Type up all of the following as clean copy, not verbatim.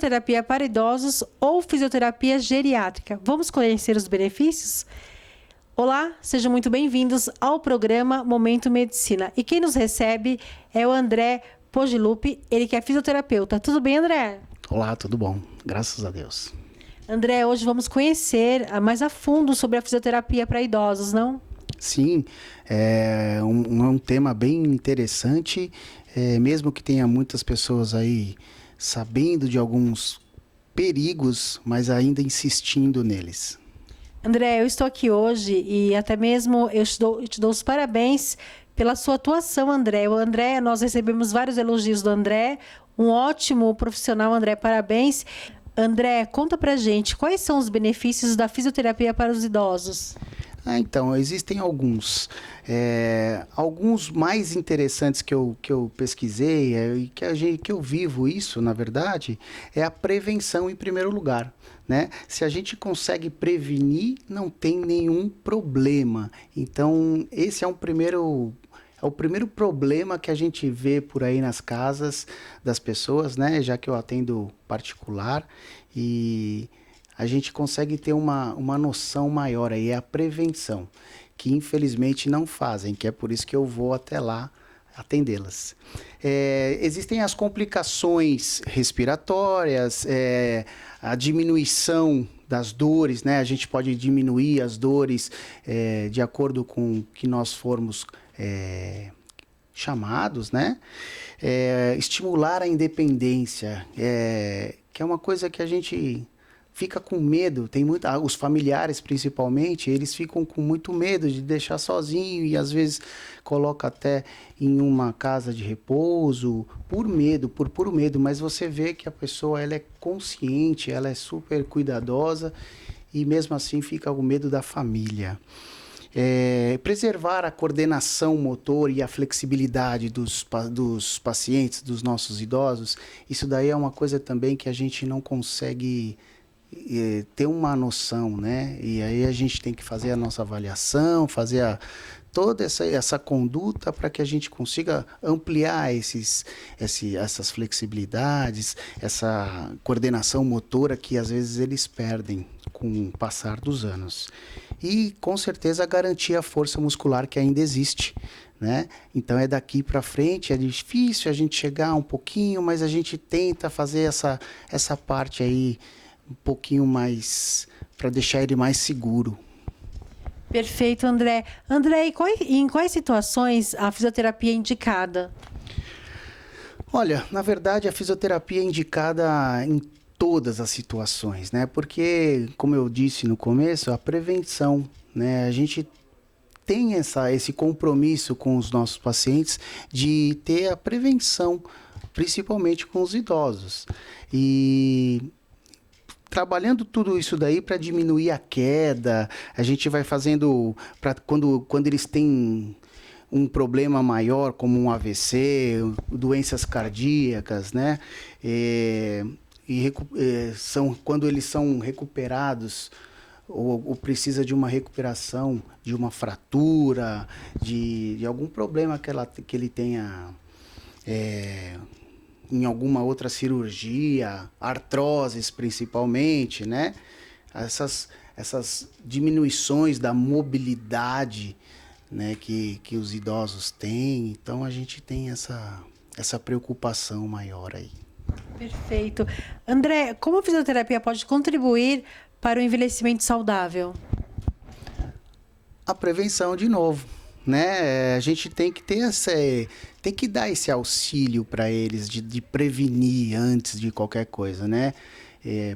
fisioterapia para idosos ou fisioterapia geriátrica. Vamos conhecer os benefícios? Olá, sejam muito bem-vindos ao programa Momento Medicina. E quem nos recebe é o André Pogilupi, ele que é fisioterapeuta. Tudo bem, André? Olá, tudo bom? Graças a Deus. André, hoje vamos conhecer mais a fundo sobre a fisioterapia para idosos, não? Sim, é um tema bem interessante, mesmo que tenha muitas pessoas aí sabendo de alguns perigos, mas ainda insistindo neles. André, eu estou aqui hoje e até mesmo eu te dou os parabéns pela sua atuação, André. O André, nós recebemos vários elogios do André, um ótimo profissional, André, parabéns. André, conta pra gente, quais são os benefícios da fisioterapia para os idosos? Então, existem alguns. Alguns mais interessantes que eu pesquisei e que eu vivo isso, na verdade, é a prevenção em primeiro lugar, né? Se a gente consegue prevenir, não tem nenhum problema. Então, esse é o primeiro problema que a gente vê por aí nas casas das pessoas, né? Já que eu atendo particular e a gente consegue ter uma noção maior aí, é a prevenção, que infelizmente não fazem, que é por isso que eu vou até lá atendê-las. Existem as complicações respiratórias, a diminuição das dores, né? A gente pode diminuir as dores de acordo com o que nós formos chamados, né? Estimular a independência, que é uma coisa que a gente fica com medo, os familiares principalmente, eles ficam com muito medo de deixar sozinho e às vezes coloca até em uma casa de repouso, por puro medo, mas você vê que a pessoa ela é consciente, ela é super cuidadosa e mesmo assim fica com medo da família. Preservar a coordenação motor e a flexibilidade dos pacientes, dos nossos idosos, isso daí é uma coisa também que a gente não consegue ter uma noção, né? E aí a gente tem que fazer a nossa avaliação, fazer toda essa conduta para que a gente consiga ampliar essas flexibilidades, essa coordenação motora que às vezes eles perdem com o passar dos anos. E com certeza garantir a força muscular que ainda existe, né? Então é daqui para frente, é difícil a gente chegar um pouquinho, mas a gente tenta fazer essa parte aí um pouquinho mais, para deixar ele mais seguro. Perfeito, André. André, em quais situações a fisioterapia é indicada? Olha, na verdade a fisioterapia é indicada em todas as situações, né? Porque, como eu disse no começo, a prevenção, né? A gente tem esse compromisso com os nossos pacientes de ter a prevenção, principalmente com os idosos. E trabalhando tudo isso daí para diminuir a queda, a gente vai fazendo para quando eles têm um problema maior, como um AVC, doenças cardíacas, né? Quando eles são recuperados ou precisa de uma recuperação, de uma fratura, de algum problema que ele tenha em alguma outra cirurgia, artroses principalmente, né? Essas diminuições da mobilidade, né, que os idosos têm, então a gente tem essa preocupação maior aí. Perfeito. André, como a fisioterapia pode contribuir para o envelhecimento saudável? A prevenção, de novo, né? A gente tem que tem que dar esse auxílio para eles de prevenir antes de qualquer coisa, né?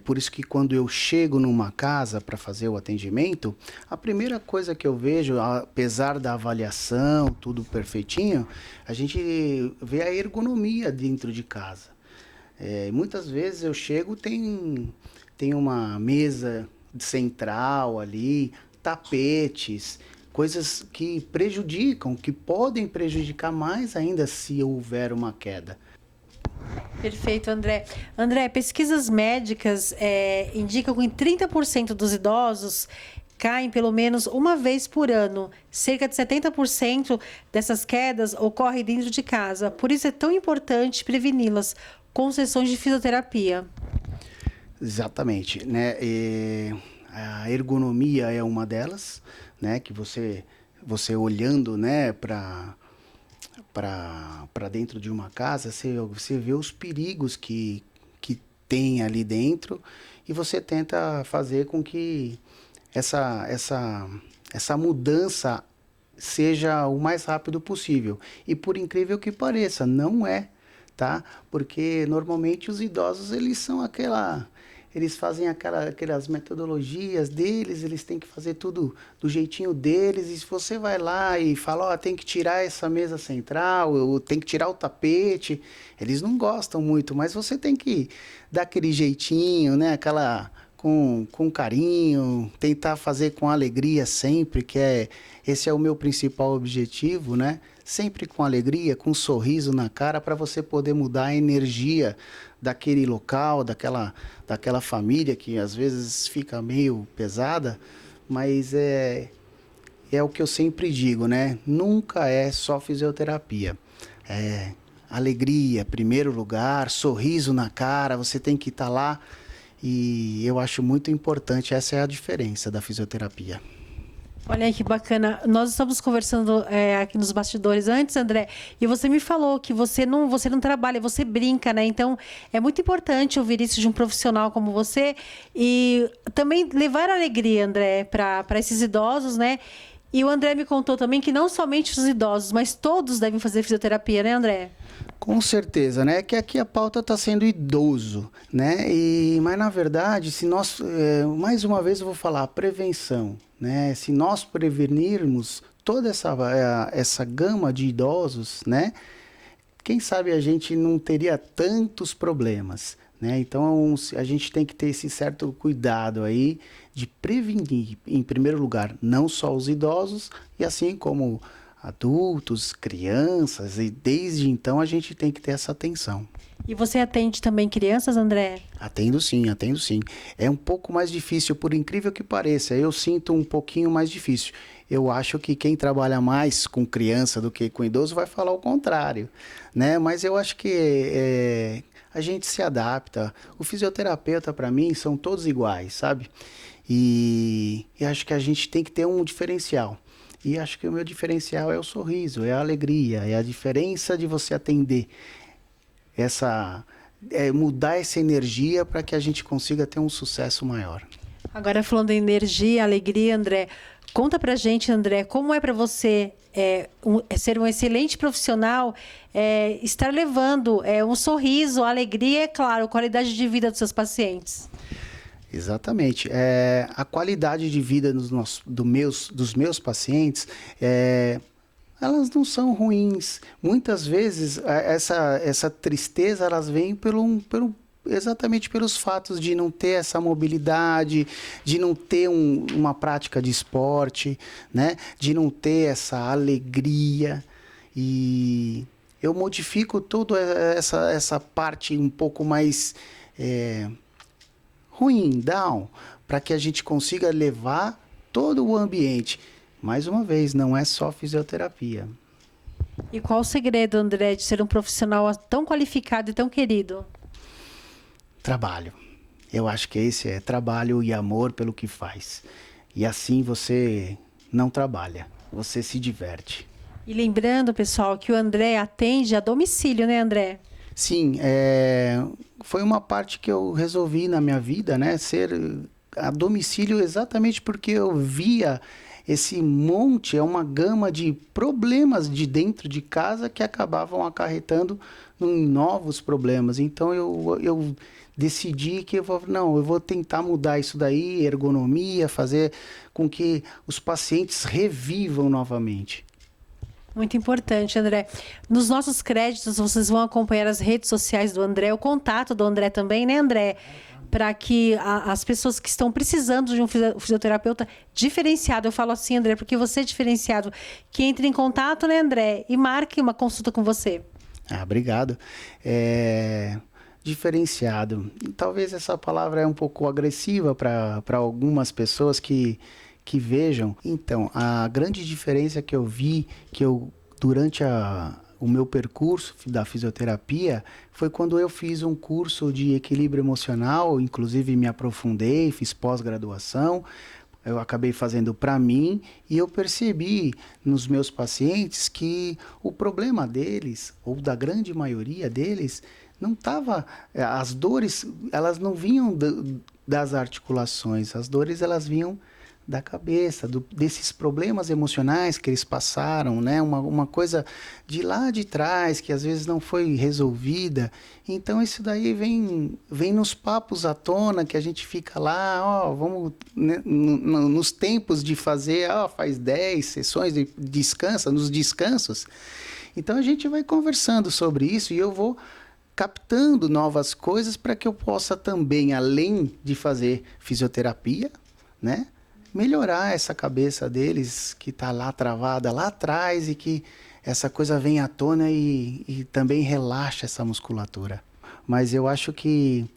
Por isso que quando eu chego numa casa para fazer o atendimento, a primeira coisa que eu vejo, apesar da avaliação, tudo perfeitinho, a gente vê a ergonomia dentro de casa. Muitas vezes eu chego, tem uma mesa central ali, tapetes, coisas que prejudicam, que podem prejudicar mais ainda se houver uma queda. Perfeito, André. André, pesquisas médicas indicam que 30% dos idosos caem pelo menos uma vez por ano. Cerca de 70% dessas quedas ocorrem dentro de casa. Por isso é tão importante preveni-las com sessões de fisioterapia. Exatamente, né? A ergonomia é uma delas, né? Que você olhando, né, para dentro de uma casa, você vê os perigos que tem ali dentro e você tenta fazer com que essa, essa, essa mudança seja o mais rápido possível. E por incrível que pareça, não é, tá? Porque normalmente os idosos, eles fazem aquelas metodologias deles, eles têm que fazer tudo do jeitinho deles, e se você vai lá e fala, ó, tem que tirar essa mesa central, ou tem que tirar o tapete, eles não gostam muito, mas você tem que dar aquele jeitinho, né? Com carinho, tentar fazer com alegria sempre, esse é o meu principal objetivo, né? Sempre com alegria, com um sorriso na cara, para você poder mudar a energia daquele local, daquela família que às vezes fica meio pesada, mas é o que eu sempre digo, né? Nunca é só fisioterapia. É alegria, primeiro lugar, sorriso na cara, você tem que estar lá. E eu acho muito importante, essa é a diferença da fisioterapia. Olha aí que bacana. Nós estamos conversando aqui nos bastidores antes, André, e você me falou que você não trabalha, você brinca, né? Então, é muito importante ouvir isso de um profissional como você e também levar alegria, André, para esses idosos, né? E o André me contou também que não somente os idosos, mas todos devem fazer fisioterapia, né, André? Com certeza, né? Que aqui a pauta está sendo idoso, né? Mas na verdade, se nós, mais uma vez eu vou falar, prevenção, né? Se nós prevenirmos toda essa gama de idosos, né? Quem sabe a gente não teria tantos problemas, né? Então a gente tem que ter esse certo cuidado aí de prevenir, em primeiro lugar, não só os idosos, e assim como adultos, crianças, e desde então a gente tem que ter essa atenção. E você atende também crianças, André? Atendo sim, atendo sim. É um pouco mais difícil, por incrível que pareça. Eu sinto um pouquinho mais difícil. Eu acho que quem trabalha mais com criança do que com idoso vai falar o contrário, né? Mas eu acho que a gente se adapta. O fisioterapeuta, para mim, são todos iguais, sabe? E acho que a gente tem que ter um diferencial. E acho que o meu diferencial é o sorriso, é a alegria, é a diferença de você atender mudar essa energia para que a gente consiga ter um sucesso maior. Agora falando em energia, alegria, André, conta pra gente, André, como é para você ser um excelente profissional, estar levando um sorriso, alegria e, é claro, qualidade de vida dos seus pacientes. Exatamente. A qualidade de vida dos meus pacientes, elas não são ruins. Muitas vezes, essa tristeza, elas vêm exatamente pelos fatos de não ter essa mobilidade, de não ter uma prática de esporte, né? De não ter essa alegria. E eu modifico toda essa parte um pouco mais ruim, down, para que a gente consiga levar todo o ambiente. Mais uma vez, não é só fisioterapia. E qual o segredo, André, de ser um profissional tão qualificado e tão querido? Trabalho. Eu acho que esse é trabalho e amor pelo que faz. E assim você não trabalha, você se diverte. E lembrando, pessoal, que o André atende a domicílio, né, André? Sim, foi uma parte que eu resolvi na minha vida, né? Ser a domicílio exatamente porque eu via esse monte, uma gama de problemas de dentro de casa que acabavam acarretando em novos problemas. Então eu decidi que eu vou tentar mudar isso daí, ergonomia, fazer com que os pacientes revivam novamente. Muito importante, André. Nos nossos créditos, vocês vão acompanhar as redes sociais do André, o contato do André também, né, André? Para que as pessoas que estão precisando de um fisioterapeuta diferenciado, eu falo assim, André, porque você é diferenciado, que entre em contato, né, André, e marque uma consulta com você. Obrigado. Diferenciado. Talvez essa palavra é um pouco agressiva para algumas pessoas que vejam. Então, a grande diferença que eu vi, durante o meu percurso da fisioterapia foi quando eu fiz um curso de equilíbrio emocional, inclusive me aprofundei, fiz pós-graduação, eu acabei fazendo para mim e eu percebi nos meus pacientes que o problema deles, ou da grande maioria deles, não estava... As dores, elas não vinham das articulações, as dores elas vinham da cabeça, desses problemas emocionais que eles passaram, né? Uma coisa de lá de trás que às vezes não foi resolvida. Então isso daí vem nos papos à tona que a gente fica lá, ó, vamos, né, nos tempos de fazer, ó, faz 10 sessões de descansa, nos descansos. Então a gente vai conversando sobre isso e eu vou captando novas coisas para que eu possa também, além de fazer fisioterapia, né? Melhorar essa cabeça deles que está lá travada lá atrás e que essa coisa vem à tona e também relaxa essa musculatura. Mas eu acho que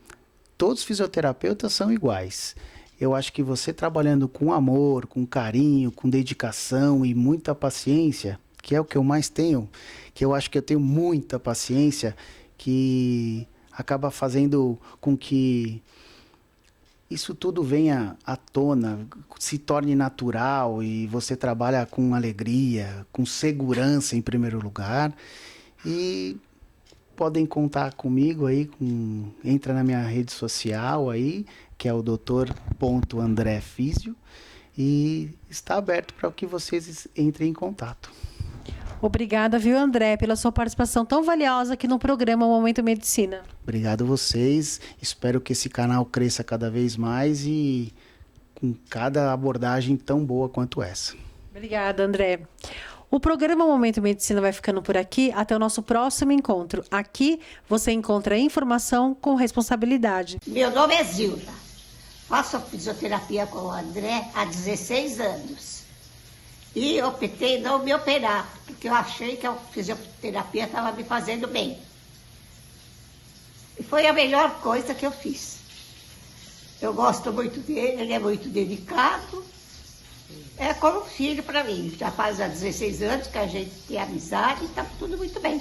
todos os fisioterapeutas são iguais. Eu acho que você trabalhando com amor, com carinho, com dedicação e muita paciência, que é o que eu mais tenho, que eu acho que eu tenho muita paciência, que acaba fazendo com que isso tudo venha à tona, se torne natural e você trabalha com alegria, com segurança em primeiro lugar. E podem contar comigo aí, entra na minha rede social aí, que é o Dr. André Físio, e está aberto para que vocês entrem em contato. Obrigada, viu, André, pela sua participação tão valiosa aqui no programa Momento Medicina. Obrigado a vocês. Espero que esse canal cresça cada vez mais e com cada abordagem tão boa quanto essa. Obrigada, André. O programa Momento Medicina vai ficando por aqui. Até o nosso próximo encontro. Aqui você encontra informação com responsabilidade. Meu nome é Zilda. Faço fisioterapia com o André há 16 anos. E optei não me operar, porque eu achei que a fisioterapia estava me fazendo bem. E foi a melhor coisa que eu fiz. Eu gosto muito dele, ele é muito dedicado. É como um filho para mim. Já faz há 16 anos que a gente tem amizade e está tudo muito bem.